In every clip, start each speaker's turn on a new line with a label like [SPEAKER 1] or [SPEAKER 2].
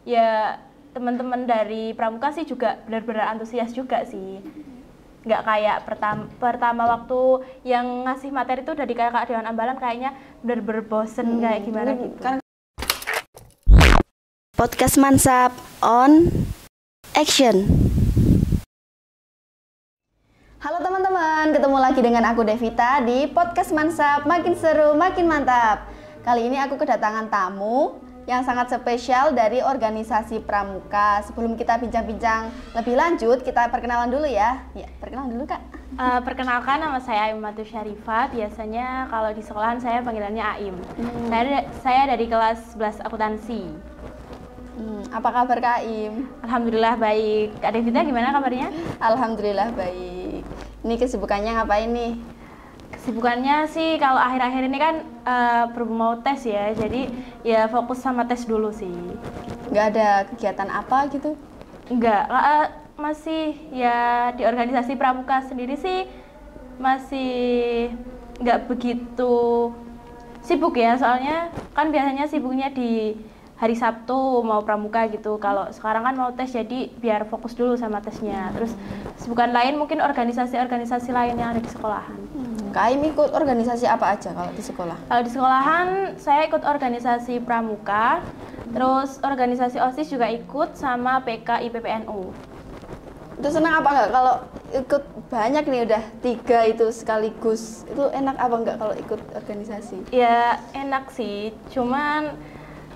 [SPEAKER 1] ya teman-teman dari pramuka sih juga benar-benar antusias juga sih. Nggak kayak pertama waktu yang ngasih materi itu dari kakak Dewan Ambalan kayaknya benar-benar bosen kayak gimana gitu.
[SPEAKER 2] Podcast Mansap on action. Halo teman-teman, ketemu lagi dengan aku Devita di Podcast Mansap, makin seru, makin mantap. Kali ini aku kedatangan tamu yang sangat spesial dari organisasi Pramuka. Sebelum kita bincang-bincang lebih lanjut, kita perkenalan dulu ya. Ya, perkenalan dulu Kak.
[SPEAKER 1] Perkenalkan, nama saya Aimatul Syarifah. Biasanya kalau di sekolahan saya panggilannya Aim. Saya dari kelas 11 akuntansi.
[SPEAKER 2] Apa kabar Kak Aim?
[SPEAKER 1] Alhamdulillah baik. Kak Devita gimana kabarnya?
[SPEAKER 2] Alhamdulillah baik. Ini kesibukannya ngapain nih?
[SPEAKER 1] Kesibukannya sih kalau akhir-akhir ini kan berhubung mau tes ya, jadi ya fokus sama tes dulu sih.
[SPEAKER 2] Nggak ada kegiatan apa gitu?
[SPEAKER 1] Enggak, masih ya di organisasi Pramuka sendiri sih masih nggak begitu sibuk ya, soalnya kan biasanya sibuknya di hari Sabtu mau pramuka gitu. Kalau sekarang kan mau tes, jadi biar fokus dulu sama tesnya. Terus kesibukan lain mungkin organisasi-organisasi lain yang ada di sekolahan.
[SPEAKER 2] Kak Aim ikut organisasi apa aja kalau di sekolah?
[SPEAKER 1] Kalau di sekolahan saya ikut organisasi pramuka, terus organisasi OSIS juga ikut, sama PK IPPNU.
[SPEAKER 2] Itu senang apa enggak kalau ikut banyak nih, udah 3 itu sekaligus? Itu enak apa enggak kalau ikut organisasi?
[SPEAKER 1] Ya enak sih, cuman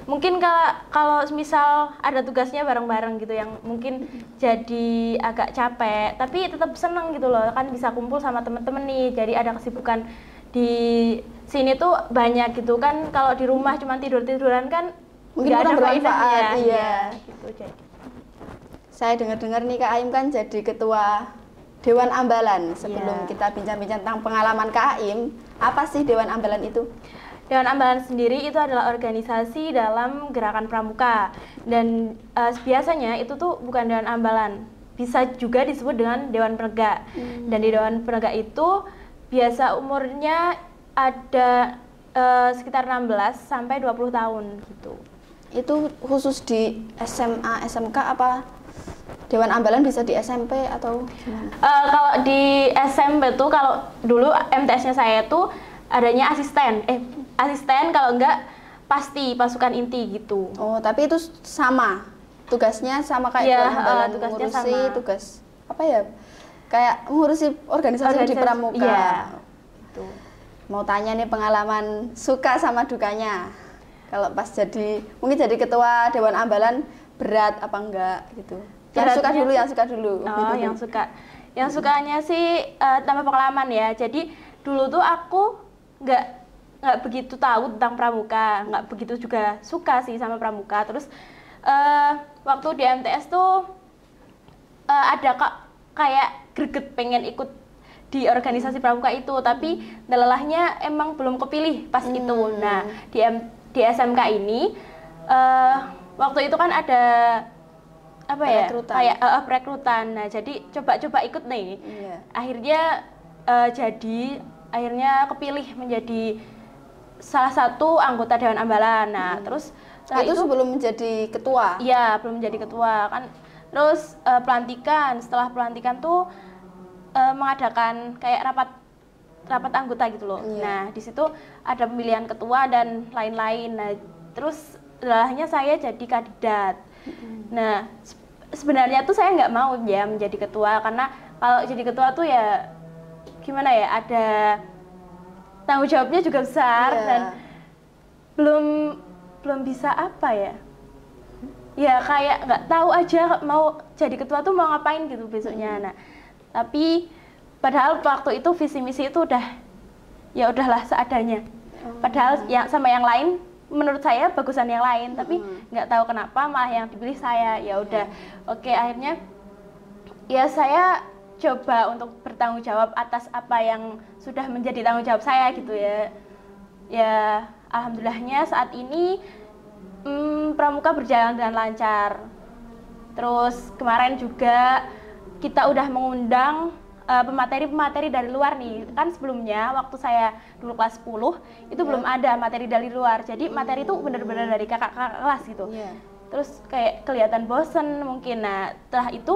[SPEAKER 1] mungkin kalau misal ada tugasnya bareng-bareng gitu yang mungkin jadi agak capek, tapi tetap seneng gitu loh, kan bisa kumpul sama temen-temen nih, jadi ada kesibukan di sini tuh banyak gitu kan. Kalau di rumah cuma tidur-tiduran kan
[SPEAKER 2] mungkin
[SPEAKER 1] nggak ada
[SPEAKER 2] bermanfaat.
[SPEAKER 1] faedahnya.
[SPEAKER 2] Iya.
[SPEAKER 1] Gitu, jadi.
[SPEAKER 2] Saya dengar-dengar nih Kak Aim kan jadi ketua Dewan Ambalan. Sebelum kita bincang-bincang tentang pengalaman Kak Aim, apa sih Dewan Ambalan itu?
[SPEAKER 1] Dewan Ambalan sendiri itu adalah organisasi dalam gerakan pramuka, dan biasanya itu tuh bukan Dewan Ambalan, bisa juga disebut dengan Dewan Penegak. Dan di Dewan Penegak itu biasa umurnya ada sekitar 16 sampai 20 tahun gitu.
[SPEAKER 2] Itu khusus di SMA, SMK apa Dewan Ambalan bisa di SMP atau gimana?
[SPEAKER 1] Kalau di SMP tuh, kalau dulu MTS-nya saya tuh adanya asisten, kalau enggak pasti pasukan inti gitu.
[SPEAKER 2] Oh, tapi itu sama tugasnya sama kayak
[SPEAKER 1] Dewan
[SPEAKER 2] Dewan Ambalan,
[SPEAKER 1] tugasnya
[SPEAKER 2] ngurusi
[SPEAKER 1] sama.
[SPEAKER 2] tugas apa ya? Kayak ngurusi organisasi di pramuka.
[SPEAKER 1] Iya. Gitu.
[SPEAKER 2] Mau tanya nih pengalaman suka sama dukanya. Kalau pas mungkin jadi ketua Dewan Ambalan berat apa enggak gitu. Yang suka dulu.
[SPEAKER 1] Oh, yang sukanya sih tambah pengalaman ya. Jadi dulu tuh aku nggak begitu tahu tentang pramuka, nggak begitu juga suka sih sama pramuka. Terus waktu di MTS tuh ada kayak greget pengen ikut di organisasi pramuka itu, tapi lelahnya emang belum kepilih pas itu. Nah di SMK ini waktu itu kan ada apa ya, kayak perekrutan. Nah jadi coba-coba ikut nih. Akhirnya akhirnya kepilih menjadi salah satu anggota Dewan Ambalan. Nah, terus
[SPEAKER 2] itu sebelum menjadi ketua?
[SPEAKER 1] Iya, belum menjadi ketua kan. Terus pelantikan, setelah pelantikan tuh mengadakan kayak rapat anggota gitu loh. Nah, di situ ada pemilihan ketua dan lain-lain. Nah, terus lelahnya saya jadi kandidat. Nah, sebenarnya tuh saya nggak mau ya menjadi ketua, karena kalau jadi ketua tuh ya gimana ya, ada tanggung jawabnya juga besar. Dan belum bisa apa ya kayak nggak tahu aja mau jadi ketua tuh mau ngapain gitu besoknya. Nah tapi padahal waktu itu visi misi itu udahlah seadanya. Padahal sama yang lain menurut saya bagusan yang lain, tapi nggak tahu kenapa malah yang dipilih saya. Ya udah, oke, akhirnya ya saya coba untuk bertanggung jawab atas apa yang sudah menjadi tanggung jawab saya gitu ya. Ya alhamdulillahnya saat ini pramuka berjalan dengan lancar. Terus kemarin juga kita udah mengundang pemateri-pemateri dari luar nih. Kan sebelumnya waktu saya dulu kelas 10 itu belum ada materi dari luar. Jadi materi itu benar-benar dari kakak-kakak kelas gitu. terus kayak kelihatan bosen mungkin. Nah setelah itu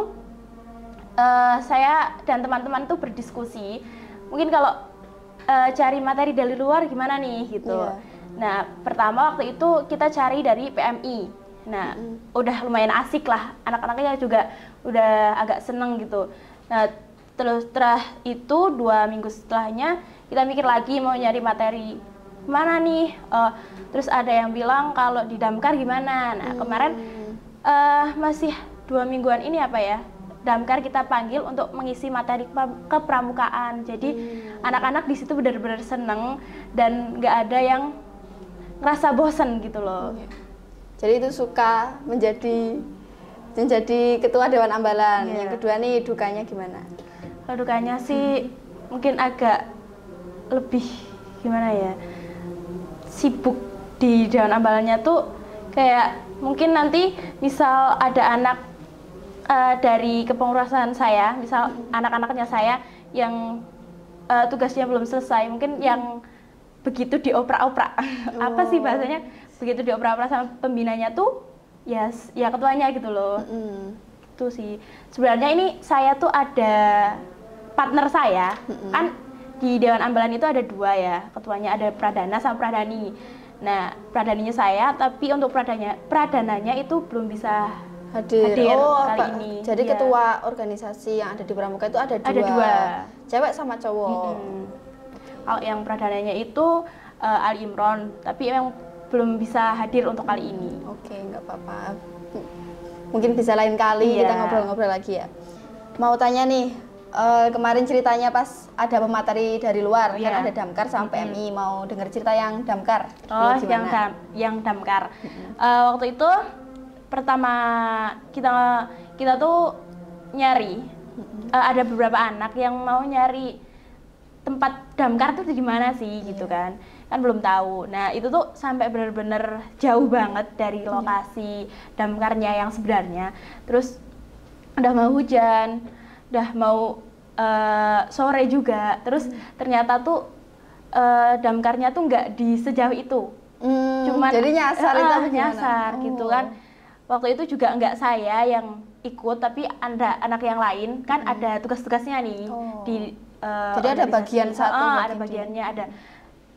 [SPEAKER 1] saya dan teman-teman tuh berdiskusi, mungkin kalau cari materi dari luar gimana nih gitu. Nah pertama waktu itu kita cari dari PMI. Nah udah lumayan asik lah, anak-anaknya juga udah agak seneng gitu. Nah terus setelah itu 2 minggu setelahnya kita mikir lagi mau nyari materi mana nih. Terus ada yang bilang kalau di Damkar gimana. Nah kemarin masih 2 mingguan ini apa ya, Damkar kita panggil untuk mengisi materi kepramukaan. Jadi anak-anak di situ benar-benar seneng dan nggak ada yang ngerasa bosen gitu loh.
[SPEAKER 2] Jadi itu suka menjadi ketua Dewan Ambalan. Yang kedua nih dukanya gimana?
[SPEAKER 1] Kalau dukanya sih mungkin agak lebih gimana ya, sibuk di Dewan Ambalannya tuh kayak mungkin nanti misal ada anak dari kepengurusan saya, misal anak-anaknya saya yang tugasnya belum selesai, mungkin yang begitu dioprak-oprak. Apa sih bahasanya, begitu dioprak-oprak sama pembinanya tuh ya ketuanya gitu loh. Itu sih sebenarnya. Ini saya tuh ada partner saya, kan di Dewan Ambalan itu ada 2 ya, ketuanya ada Pradana sama Pradani. Nah Pradaninya saya, tapi untuk Pradananya itu belum bisa hadir kali ini.
[SPEAKER 2] Jadi ketua organisasi yang ada di Pramuka itu ada 2.
[SPEAKER 1] Ada 2.
[SPEAKER 2] Cewek sama cowok.
[SPEAKER 1] Kalau yang Pradananya itu Ali Imron, tapi yang belum bisa hadir untuk kali ini.
[SPEAKER 2] Oke, nggak apa-apa. Mungkin bisa lain kali kita ngobrol-ngobrol lagi ya. Mau tanya nih, kemarin ceritanya pas ada pemateri dari luar, kan ada Damkar sama PMI. Mau dengar cerita yang Damkar?
[SPEAKER 1] Yang Damkar. Waktu itu pertama kita tuh nyari, ada beberapa anak yang mau nyari tempat Damkar tuh di mana sih gitu kan belum tahu. Nah itu tuh sampai benar-benar jauh banget dari lokasi Damkarnya yang sebenarnya. Terus udah mau hujan, udah mau sore juga, terus ternyata tuh Damkarnya tuh nggak di sejauh itu. Cuman
[SPEAKER 2] jadi nyasar
[SPEAKER 1] gitu kan. Waktu itu juga nggak saya yang ikut, tapi ada anak yang lain kan ada tugas-tugasnya nih di
[SPEAKER 2] jadi ada bagian satu,
[SPEAKER 1] ada bagiannya, ada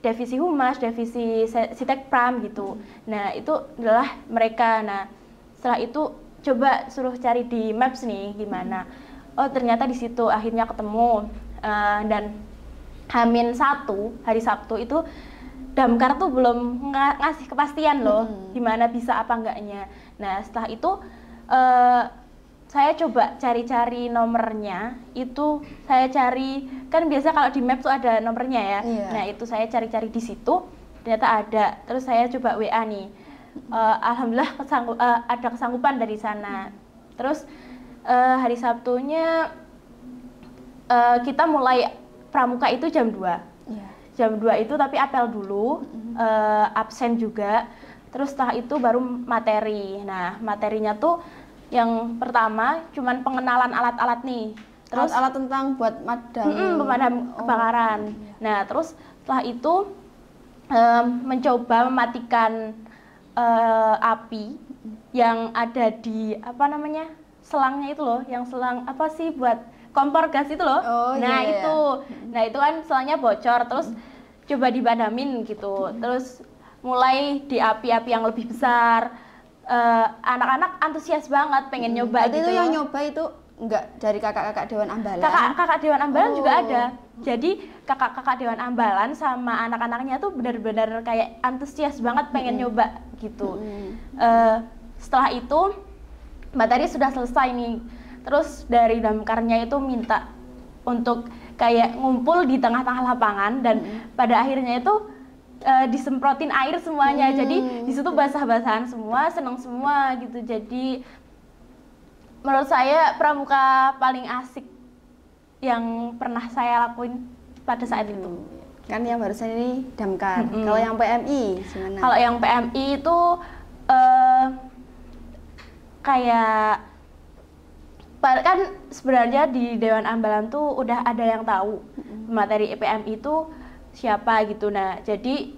[SPEAKER 1] divisi humas, divisi sitekpram gitu. Nah itu adalah mereka. Nah setelah itu coba suruh cari di maps nih gimana. Oh ternyata di situ akhirnya ketemu. Dan H-1 hari Sabtu itu Damkar tuh belum ngasih kepastian loh gimana bisa apa enggaknya. Nah setelah itu saya coba cari-cari nomornya. Itu saya cari, kan biasa kalau di map tuh ada nomornya ya. Nah itu saya cari-cari di situ, ternyata ada. Terus saya coba WA nih, alhamdulillah ada kesanggupan dari sana. Terus hari Sabtunya kita mulai pramuka itu jam 2. Jam 2 itu tapi apel dulu, absen juga. Terus setelah itu baru materi. Nah materinya tuh yang pertama cuman pengenalan alat-alat nih. Terus
[SPEAKER 2] alat tentang buat
[SPEAKER 1] pemadam kebakaran. Nah terus setelah itu mencoba mematikan api yang ada di selangnya itu loh, yang selang apa sih buat kompor gas itu loh. Nah itu kan selangnya bocor, terus coba dibadamin gitu. Terus mulai di api-api yang lebih besar. Anak-anak antusias banget pengen nyoba gitu.
[SPEAKER 2] Itu yang nyoba itu enggak dari kakak-kakak Dewan Ambalan?
[SPEAKER 1] Kakak Dewan Ambalan juga ada. Jadi kakak-kakak Dewan Ambalan sama anak-anaknya tuh benar-benar kayak antusias banget pengen nyoba gitu. Setelah itu materi sudah selesai nih. Terus dari Damkarnya itu minta untuk kayak ngumpul di tengah-tengah lapangan, dan pada akhirnya itu disemprotin air semuanya. Jadi di situ basah-basahan semua, senang semua gitu. Jadi menurut saya pramuka paling asik yang pernah saya lakuin pada saat itu.
[SPEAKER 2] Kan yang barusan ini Damkar. Kalau yang PMI gimana?
[SPEAKER 1] Kalau yang PMI itu kayak kan sebenarnya di Dewan Ambalan tuh udah ada yang tahu materi PMI itu siapa gitu. Nah jadi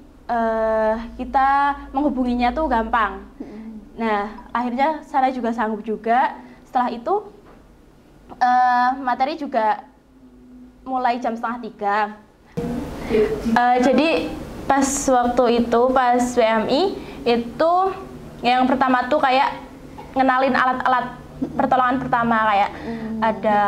[SPEAKER 1] kita menghubunginya tuh gampang. Nah, akhirnya saya juga sanggup juga. Setelah itu materi juga mulai jam 2:30. Jadi pas waktu itu, pas WMI itu yang pertama tuh kayak ngenalin alat-alat pertolongan pertama, kayak ada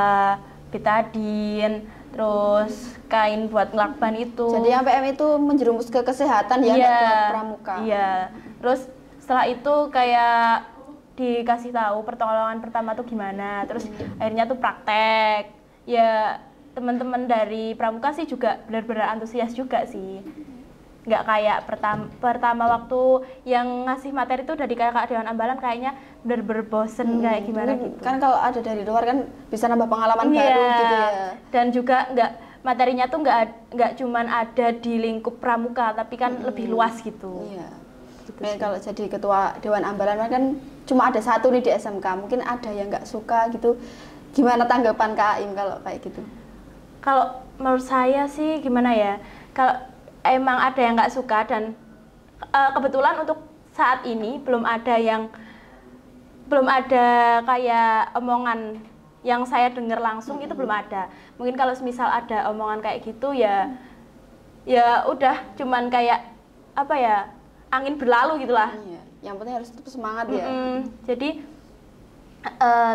[SPEAKER 1] betadine, terus kain buat ngelakban itu.
[SPEAKER 2] Jadi yang PM itu menjerumus ke kesehatan ya, nggak ke pramuka.
[SPEAKER 1] Iya. Terus setelah itu kayak dikasih tahu pertolongan pertama tuh gimana. Terus akhirnya tuh praktek. Ya teman-teman dari pramuka sih juga benar-benar antusias juga sih. Nggak kayak pertama waktu yang ngasih materi itu dari kakak Dewan Ambalan kayaknya benar-benar bosen kayak gimana gitu.
[SPEAKER 2] Kan kalau ada dari luar kan bisa nambah pengalaman baru gitu ya.
[SPEAKER 1] Dan juga materinya tuh nggak cuman ada di lingkup pramuka, tapi kan lebih luas gitu.
[SPEAKER 2] Iya. Gitu kalau jadi ketua Dewan Ambalan kan cuma ada satu nih di SMK, mungkin ada yang nggak suka gitu. Gimana tanggapan Kak Aim kalau kayak gitu?
[SPEAKER 1] Kalau menurut saya sih gimana ya, kalau emang ada yang nggak suka dan kebetulan untuk saat ini belum ada kayak omongan yang saya dengar langsung itu belum ada. Mungkin kalau misal ada omongan kayak gitu ya udah cuman kayak apa ya, angin berlalu gitulah.
[SPEAKER 2] Iya. Yang penting harus tetap semangat ya.
[SPEAKER 1] Jadi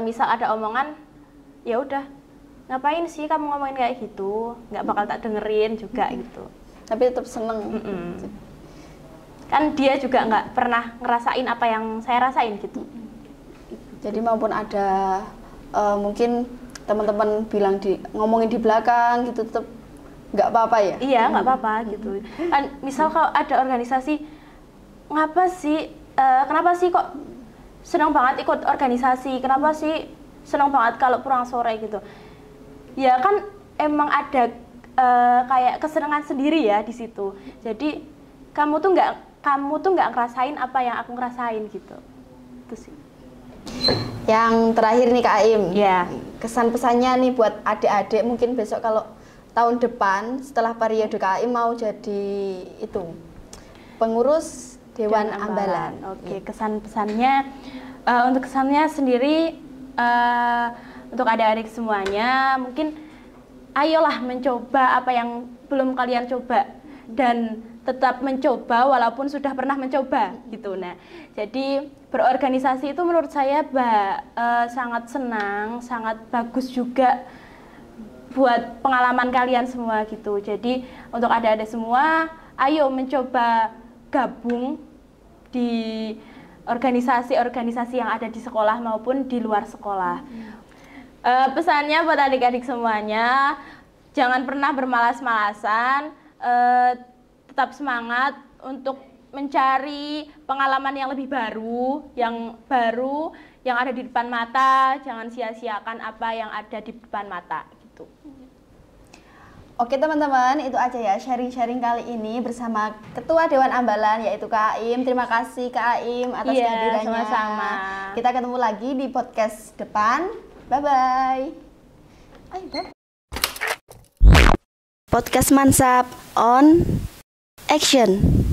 [SPEAKER 1] misal ada omongan, ya udah ngapain sih kamu ngomongin kayak gitu, nggak bakal tak dengerin juga gitu.
[SPEAKER 2] Tapi tetap seneng.
[SPEAKER 1] Kan dia juga nggak pernah ngerasain apa yang saya rasain gitu.
[SPEAKER 2] Jadi maupun ada mungkin teman-teman bilang ngomongin di belakang gitu, tetap nggak apa-apa ya?
[SPEAKER 1] Iya, nggak apa-apa gitu. Kan misal kalau ada organisasi, kenapa sih kok senang banget ikut organisasi, kenapa sih senang banget kalau pulang sore gitu. Ya kan emang ada kayak kesenangan sendiri ya di situ. Jadi kamu tuh nggak ngerasain apa yang aku ngerasain gitu. Itu sih.
[SPEAKER 2] Yang terakhir nih Kak Aim.
[SPEAKER 1] Ya.
[SPEAKER 2] Kesan pesannya nih buat adik-adik, mungkin besok kalau tahun depan setelah periode Kak Aim mau jadi itu pengurus Dewan Ambalan.
[SPEAKER 1] Oke, kesan pesannya untuk kesannya sendiri untuk adik-adik semuanya, mungkin ayolah mencoba apa yang belum kalian coba dan tetap mencoba walaupun sudah pernah mencoba gitu. Nah, jadi berorganisasi itu menurut saya sangat senang, sangat bagus juga buat pengalaman kalian semua gitu. Jadi untuk adik-adik semua, ayo mencoba gabung di organisasi-organisasi yang ada di sekolah maupun di luar sekolah. Pesannya buat adik-adik semuanya, jangan pernah bermalas-malasan, tetap semangat untuk mencari pengalaman yang lebih baru, yang ada di depan mata. Jangan sia-siakan apa yang ada di depan mata gitu.
[SPEAKER 2] Oke teman-teman, itu aja ya sharing-sharing kali ini bersama Ketua Dewan Ambalan yaitu Kak Aim. Terima kasih Kak Aim atas kehadirannya.
[SPEAKER 1] Sama-sama.
[SPEAKER 2] Kita ketemu lagi di podcast depan. Bye-bye. Podcast Mansap on Action.